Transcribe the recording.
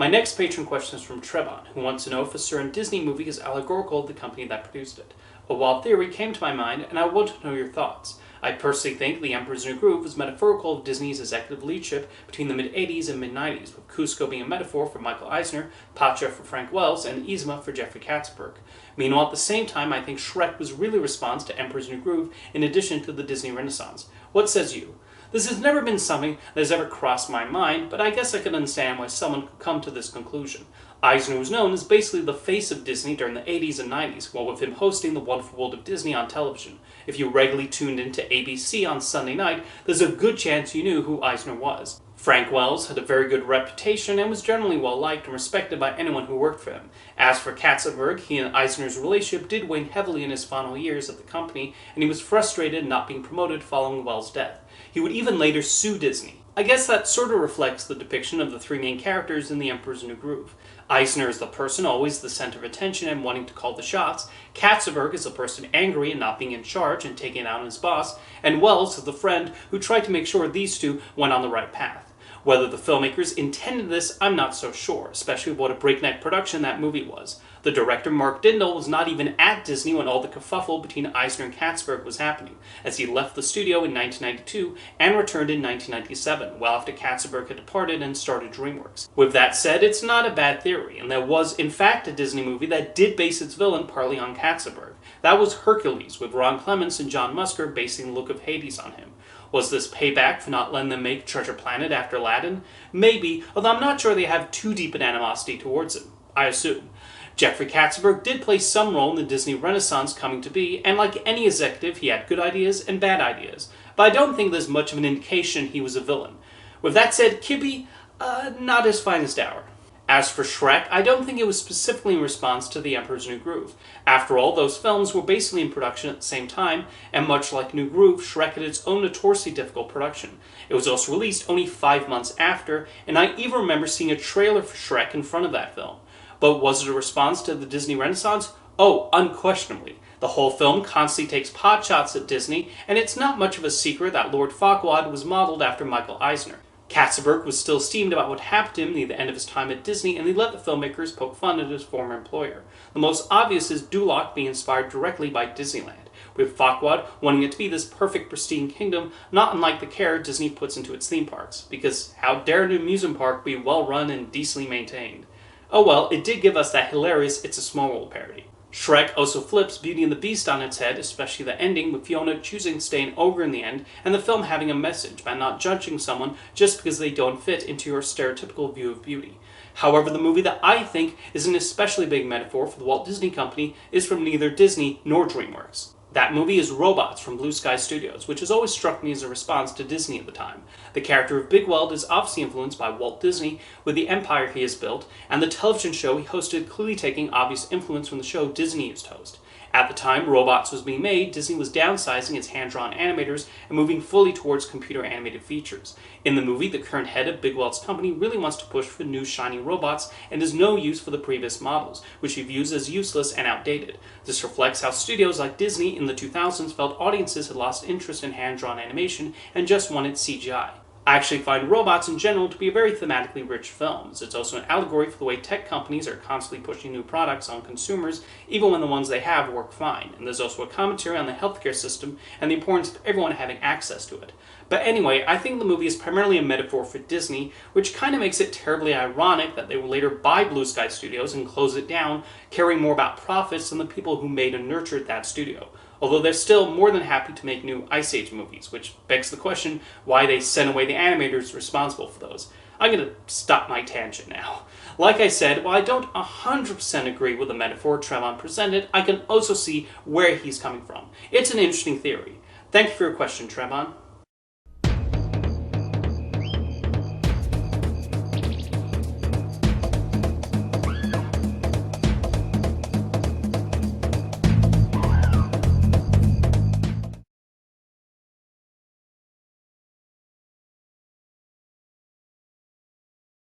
My next patron question is from Trevon, who wants to know if a certain Disney movie is allegorical of the company that produced it. A wild theory came to my mind, and I want to know your thoughts. I personally think The Emperor's New Groove was metaphorical of Disney's executive leadership between the mid-80s and mid-90s, with Cusco being a metaphor for Michael Eisner, Pacha for Frank Wells, and Yzma for Jeffrey Katzenberg. Meanwhile, at the same time, I think Shrek was really a response to Emperor's New Groove in addition to the Disney Renaissance. What says you? This has never been something that has ever crossed my mind, but I guess I can understand why someone could come to this conclusion. Eisner was known as basically the face of Disney during the 80s and 90s, while with him hosting The Wonderful World of Disney on television. If you regularly tuned into ABC on Sunday night, there's a good chance you knew who Eisner was. Frank Wells had a very good reputation and was generally well liked and respected by anyone who worked for him. As for Katzenberg, he and Eisner's relationship did wane heavily in his final years at the company, and he was frustrated not being promoted following Wells' death. He would even later sue Disney. I guess that sort of reflects the depiction of the three main characters in The Emperor's New Groove. Eisner is the person always the center of attention and wanting to call the shots, Katzenberg is the person angry and not being in charge and taking it out on his boss, and Wells is the friend who tried to make sure these two went on the right path. Whether the filmmakers intended this, I'm not so sure, especially what a breakneck production that movie was. The director, Mark Dindal, was not even at Disney when all the kerfuffle between Eisner and Katzenberg was happening, as he left the studio in 1992 and returned in 1997, well after Katzenberg had departed and started DreamWorks. With that said, it's not a bad theory, and there was in fact a Disney movie that did base its villain partly on Katzenberg. That was Hercules, with Ron Clements and John Musker basing the look of Hades on him. Was this payback for not letting them make Treasure Planet after Aladdin? Maybe, although I'm not sure they have too deep an animosity towards him. I assume. Jeffrey Katzenberg did play some role in the Disney Renaissance coming to be, and like any executive, he had good ideas and bad ideas. But I don't think there's much of an indication he was a villain. With that said, Kibbe, not his finest hour. As for Shrek, I don't think it was specifically in response to The Emperor's New Groove. After all, those films were basically in production at the same time, and much like New Groove, Shrek had its own notoriously difficult production. It was also released only 5 months after, and I even remember seeing a trailer for Shrek in front of that film. But was it a response to the Disney Renaissance? Oh, unquestionably. The whole film constantly takes pot shots at Disney, and it's not much of a secret that Lord Farquaad was modeled after Michael Eisner. Katzenberg was still steamed about what happened to him near the end of his time at Disney, and he let the filmmakers poke fun at his former employer. The most obvious is Duloc being inspired directly by Disneyland, with Farquaad wanting it to be this perfect, pristine kingdom, not unlike the care Disney puts into its theme parks, because how dare an amusement park be well run and decently maintained? Oh well, it did give us that hilarious It's a Small World parody. Shrek also flips Beauty and the Beast on its head, especially the ending, with Fiona choosing to stay an ogre in the end, and the film having a message by not judging someone just because they don't fit into your stereotypical view of beauty. However, the movie that I think is an especially big metaphor for the Walt Disney Company is from neither Disney nor DreamWorks. That movie is Robots from Blue Sky Studios, which has always struck me as a response to Disney at the time. The character of Big Weld is obviously influenced by Walt Disney with the empire he has built, and the television show he hosted clearly taking obvious influence from the show Disney used to host. At the time Robots was being made, Disney was downsizing its hand-drawn animators and moving fully towards computer-animated features. In the movie, the current head of Big Weld's company really wants to push for new shiny robots and has no use for the previous models, which he views as useless and outdated. This reflects how studios like Disney in the 2000s felt audiences had lost interest in hand-drawn animation and just wanted CGI. I actually find Robots in general to be a very thematically rich film. It's also an allegory for the way tech companies are constantly pushing new products on consumers, even when the ones they have work fine. And there's also a commentary on the healthcare system and the importance of everyone having access to it. But anyway, I think the movie is primarily a metaphor for Disney, which kind of makes it terribly ironic that they would later buy Blue Sky Studios and close it down, caring more about profits than the people who made and nurtured that studio. Although they're still more than happy to make new Ice Age movies, which begs the question why they sent away the animators responsible for those. I'm going to stop my tangent now. Like I said, while I don't 100% agree with the metaphor Trevon presented, I can also see where he's coming from. It's an interesting theory. Thank you for your question, Trevon.